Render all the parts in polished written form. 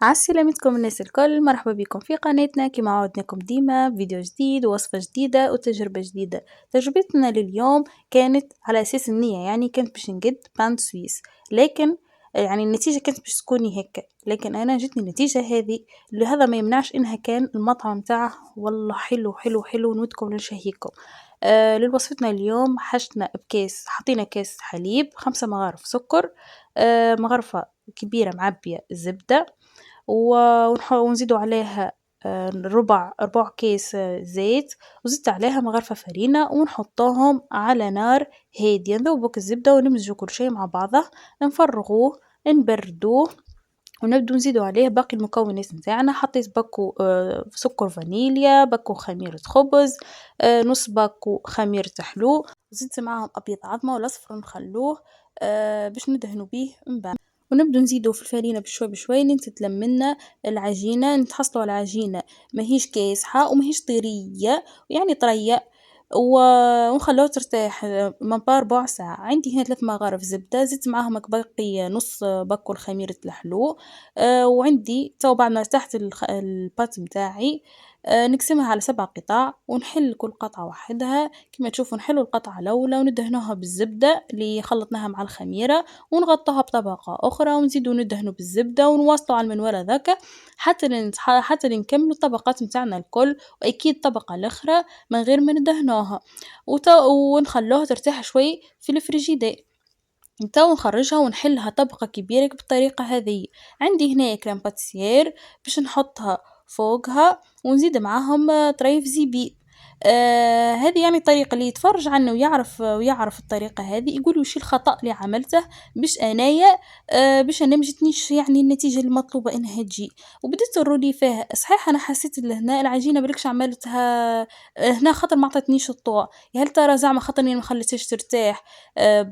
عسلامتكم الناس الكل، مرحبا بكم في قناتنا. كما عودناكم ديما فيديو جديد ووصفة جديدة وتجربة جديدة. تجربتنا لليوم كانت على أساس النية، يعني كانت باش نقد بان سويس، لكن يعني النتيجة كانت باش تكوني هيك، لكن أنا جتني النتيجة هذه. لهذا ما يمنعش إنها كان المطعم متاعه والله حلو حلو حلو، نودكم نشهيكم. لوصفتنا اليوم حشنا بكاس، حطينا كاس حليب، 5 مغارف سكر، مغرفة كبيرة معبية زبدة، ونزيدوا عليها ربع كيس زيت، وزدت عليها مغرفة فرينة، ونحطوهم على نار هادية. نذوبك الزبدة ونمزجوا كل شيء مع بعضه، نفرغوه نبردوه، ونبدو نزيدوا عليه باقي المكونات نتاعنا. حطيت باكو سكر فانيليا، باكو خميرة خبز، نص باكو خميرة حلو، زدت معاهم أبيض عظمة والأصفر نخلوه باش ندهنوا بيه من بعد. ونبدو نزيدو في الفرينة بشوي بشوي لين تتلملنا العجينة. نتحصلوا على عجينة ماهيش كاسحة وماهيش طرية، يعني طرية، ونخلوها ترتاح من ربع ساعة. عندي هنا 3 مغارف زبدة، زدت معاهم باقي نص باكو خميرة الحلو. وعندي تو بعد ما ارتحت البات متاعي نقسمها على 7 قطع، ونحل كل قطعة وحدها. كما تشوفوا نحلوا القطعة الأولى وندهنوها بالزبدة اللي خلطناها مع الخميرة، ونغطوها بطبقة أخرى، ونزيدوا ندهنوا بالزبدة، ونواصلوا على المنوال هذاك حتى نكملوا الطبقات متاعنا الكل، وأكيد طبقة الأخرى من غير ما ندهنوها، ونخلوها ترتاح شوي في الفريجيدير. تو نخرجها ونحلها طبقة كبيرة بالطريقة هذه. عندي هنا كريم باتيسير باش نحطها فوقها، ونزيد معاهم طريف زبيب. هذه يعني الطريقة اللي يتفرج عنه ويعرف الطريقة هذه يقول وش الخطأ اللي عملته، باش أنايا باش أنا مجتنيش يعني النتيجة المطلوبة إنها تجي. وبديت نرولي فيها صحيح، أنا حسيت هنا العجينة بلكش عملتها هنا خاطر ما عطتنيش الطوع. هل ترى زعما خاطرني ما خليتهاش ترتاح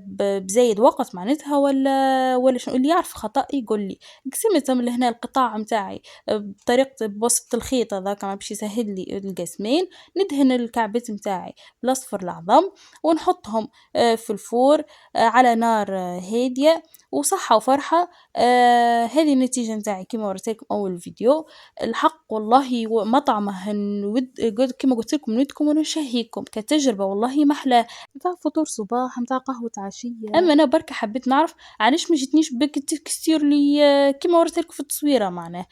بزايد وقت معناتها، ولا شنو؟ اللي يعرف خطأ يقول لي. قسمتهم لهنا القطاع متاعي بطريقة بوسط الخيط هذاك باش يسهل لي القسمين. ندهن الكعبات متاعي بالاصفر العظم، ونحطهم في الفور على نار هادية، وصحة وفرحة. هذه النتيجة متاعي كما وريتلكم أول فيديو. الحق والله مطعمه كما قلت لكم نودكم ونشهيكم كتجربة، والله محلاه متاع فطور صباح، متاع قهوة عشية. أما أنا بركة حبيت نعرف علاش ما جتنيش بالتكستير اللي كما وريتلكم في التصويرة معناه.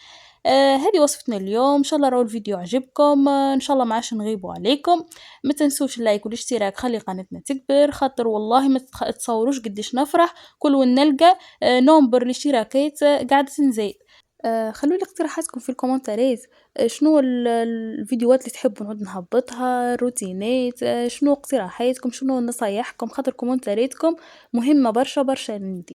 هذه وصفتنا اليوم، ان شاء الله راهو الفيديو عجبكم. ان شاء الله ما عادش نغيبوا عليكم. ما تنسوش اللايك والاشتراك، خلي قناتنا تكبر، خاطر والله ما تصوروش قديش نفرح كل ونلقى نمبر الاشتراكات قاعدة تزيد. خلوا لي اقتراحاتكم في الكومنتات. شنو الفيديوهات اللي تحبوا نعود نهبطها، روتينات، شنو اقتراحاتكم، شنو نصايحكم، خاطر كومنتاتكم مهمة برشا برشا عندي.